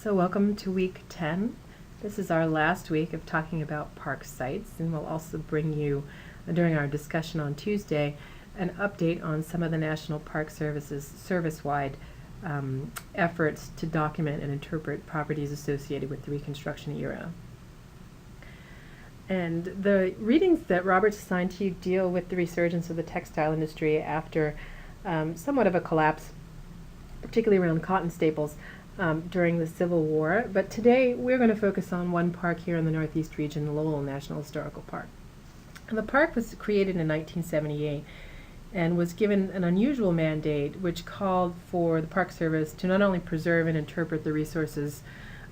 So welcome to week 10. This is our last week of talking about park sites, and we'll also bring you, during our discussion on Tuesday, an update on some of the National Park Service's service-wide efforts to document and interpret properties associated with the Reconstruction era. And the readings that Robert's assigned to you deal with the resurgence of the textile industry after somewhat of a collapse, particularly around cotton staples, during the Civil War. But today we're going to focus on one park here in the Northeast region, Lowell National Historical Park. And the park was created in 1978 and was given an unusual mandate which called for the Park Service to not only preserve and interpret the resources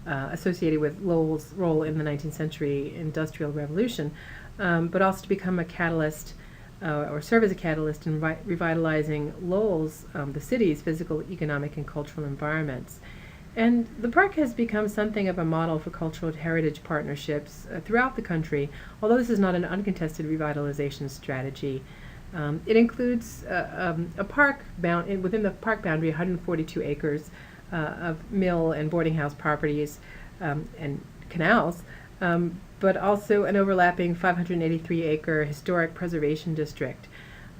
associated with Lowell's role in the 19th century Industrial Revolution, but also to become a catalyst or serve as a catalyst in revitalizing Lowell's, the city's physical, economic, and cultural environments. And the park has become something of a model for cultural heritage partnerships throughout the country, although this is not an uncontested revitalization strategy. It includes a park within the park boundary, 142 acres of mill and boarding house properties and canals, but also an overlapping 583-acre historic preservation district.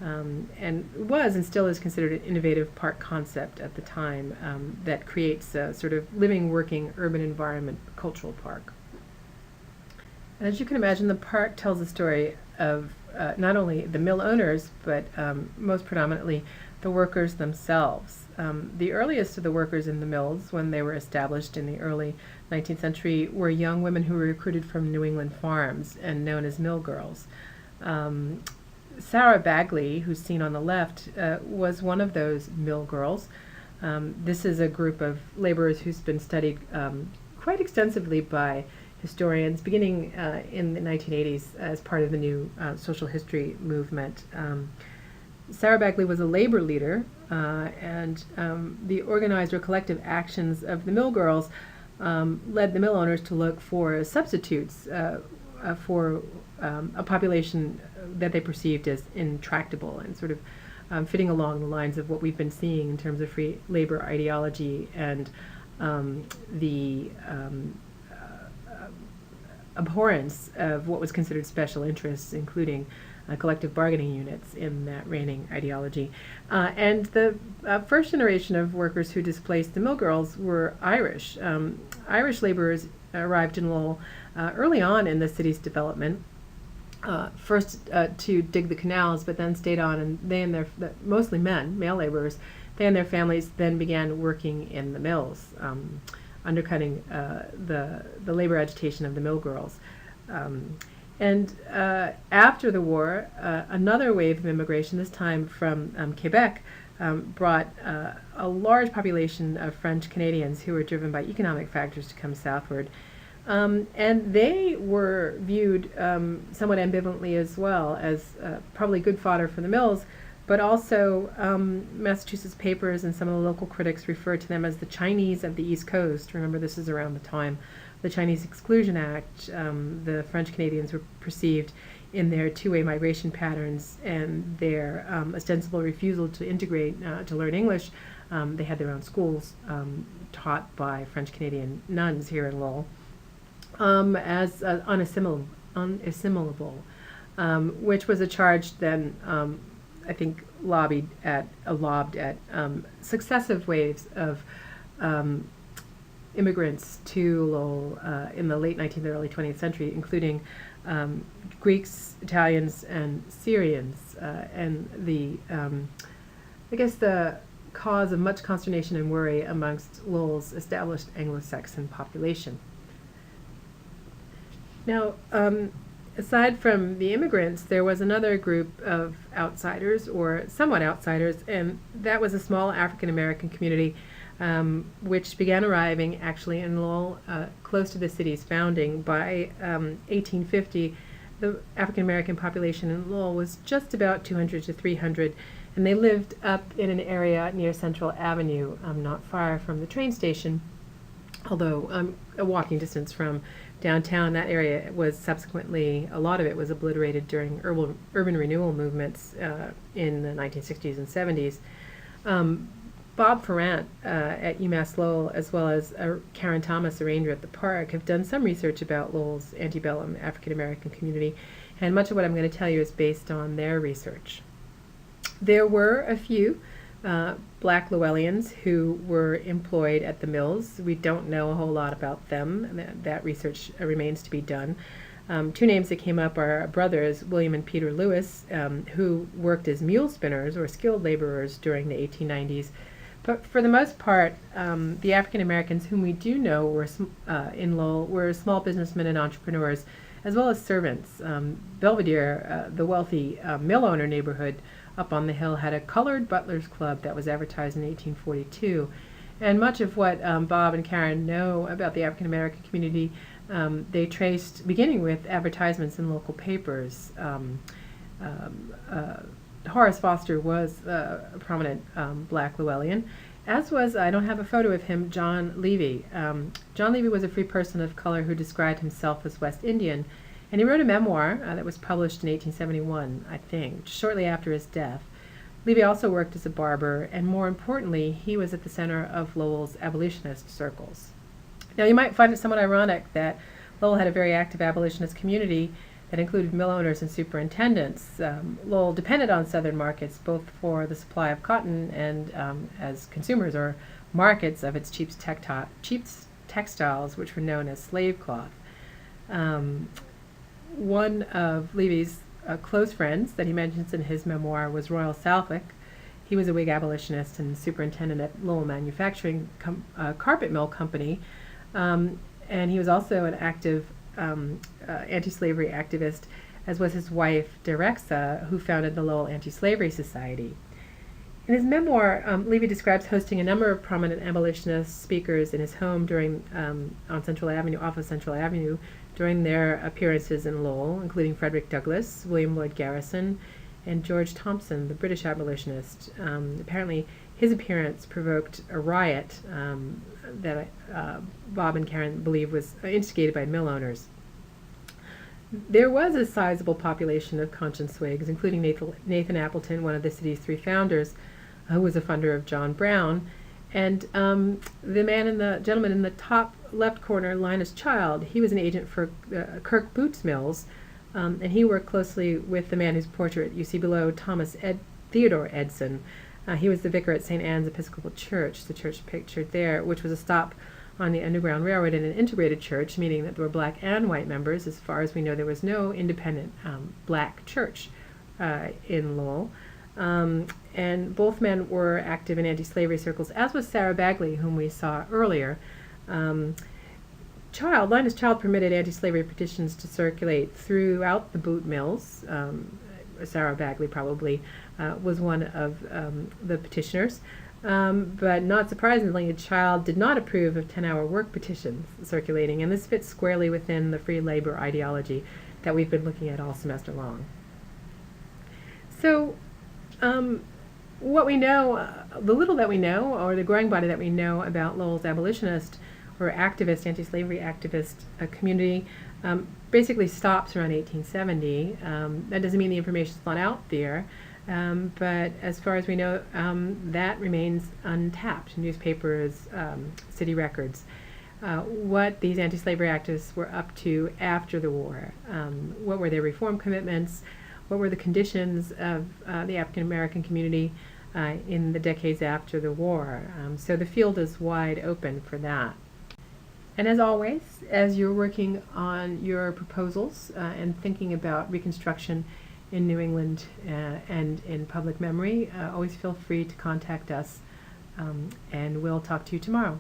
And was and still is considered an innovative park concept at the time that creates a sort of living, working, urban environment cultural park. And as you can imagine, the park tells the story of not only the mill owners, but most predominantly the workers themselves. The earliest of the workers in the mills, when they were established in the early 19th century, were young women who were recruited from New England farms and known as mill girls. Sarah Bagley, who's seen on the left, was one of those mill girls. This is a group of laborers who's been studied quite extensively by historians, beginning in the 1980s as part of the new social history movement. Sarah Bagley was a labor leader, and the organized or collective actions of the mill girls led the mill owners to look for substitutes for a population that they perceived as intractable and sort of fitting along the lines of what we've been seeing in terms of free labor ideology and the abhorrence of what was considered special interests, including collective bargaining units in that reigning ideology. And the first generation of workers who displaced the mill girls were Irish. Irish laborers arrived in Lowell early on in the city's development, first to dig the canals, but then stayed on, and they and mostly men, male laborers, they and their families then began working in the mills, undercutting the labor agitation of the mill girls. And after the war, another wave of immigration, this time from Quebec, brought a large population of French Canadians who were driven by economic factors to come southward. And they were viewed somewhat ambivalently as well as probably good fodder for the mills, but also Massachusetts papers and some of the local critics referred to them as the Chinese of the East Coast. Remember, this is around the time the Chinese Exclusion Act. The French Canadians were perceived in their two-way migration patterns and their ostensible refusal to integrate, to learn English. They had their own schools taught by French Canadian nuns here in Lowell. As unassimilable, which was a charge then I think lobbed at successive waves of immigrants to Lowell in the late 19th and early 20th century, including Greeks, Italians, and Syrians, and I guess the cause of much consternation and worry amongst Lowell's established Anglo-Saxon population. Now, aside from the immigrants, there was another group of outsiders, or somewhat outsiders, and that was a small African-American community which began arriving actually in Lowell close to the city's founding. By 1850, the African-American population in Lowell was just about 200 to 300, and they lived up in an area near Central Avenue, not far from the train station, although a walking distance from downtown. That area was subsequently, a lot of it was obliterated during urban renewal movements in the 1960s and 70s. Bob Ferrant at UMass Lowell, as well as Karen Thomas, a ranger at the park, have done some research about Lowell's antebellum African American community, and much of what I'm going to tell you is based on their research. There were a few black Lowellians who were employed at the mills. We don't know a whole lot about them. That research remains to be done. Two names that came up are brothers, William and Peter Lewis, who worked as mule spinners or skilled laborers during the 1890s. But for the most part, the African Americans whom we do know were in Lowell were small businessmen and entrepreneurs, as well as servants. Belvedere, the wealthy mill owner neighborhood up on the hill, had a colored butlers club that was advertised in 1842. And much of what Bob and Karen know about the African American community, they traced beginning with advertisements in local papers. Horace Foster was a prominent black Llewellyn, as was, I don't have a photo of him, John Levy. John Levy was a free person of color who described himself as West Indian, and he wrote a memoir that was published in 1871, I think, shortly after his death. Levy also worked as a barber, and more importantly, he was at the center of Lowell's abolitionist circles. Now, you might find it somewhat ironic that Lowell had a very active abolitionist community that included mill owners and superintendents. Lowell depended on southern markets both for the supply of cotton and as consumers or markets of its cheap textiles, which were known as slave cloth. One of Levy's close friends that he mentions in his memoir was Royal Southwick. He was a Whig abolitionist and superintendent at Lowell Manufacturing Carpet Mill Company, and he was also an active anti-slavery activist, as was his wife, Derexa, who founded the Lowell Anti-Slavery Society. In his memoir, Levy describes hosting a number of prominent abolitionist speakers in his home off of Central Avenue, during their appearances in Lowell, including Frederick Douglass, William Lloyd Garrison, and George Thompson, the British abolitionist. Apparently, his appearance provoked a riot that Bob and Karen believe was instigated by mill owners. There was a sizable population of conscience Whigs, including Nathan Appleton, one of the city's three founders, who was a funder of John Brown, and the gentleman in the top left corner, Linus Child, he was an agent for Kirk Boots Mills, and he worked closely with the man whose portrait you see below, Theodore Edson. He was the vicar at St. Anne's Episcopal Church, the church pictured there, which was a stop on the Underground Railroad and an integrated church, meaning that there were black and white members. As far as we know, there was no independent black church in Lowell. And both men were active in anti-slavery circles, as was Sarah Bagley, whom we saw earlier. Linus Child permitted anti-slavery petitions to circulate throughout the boot mills. Sarah Bagley probably was one of the petitioners. But not surprisingly, Child did not approve of 10-hour work petitions circulating, and this fits squarely within the free labor ideology that we've been looking at all semester long. So, what we know, the little that we know, or the growing body that we know about Lowell's abolitionist or activist, anti-slavery activist community basically stops around 1870. That doesn't mean the information's not out there, but as far as we know, that remains untapped. Newspapers, city records. What these anti-slavery activists were up to after the war. What were their reform commitments? What were the conditions of the African American community in the decades after the war? So the field is wide open for that. And as always, as you're working on your proposals and thinking about Reconstruction in New England and in public memory, always feel free to contact us, and we'll talk to you tomorrow.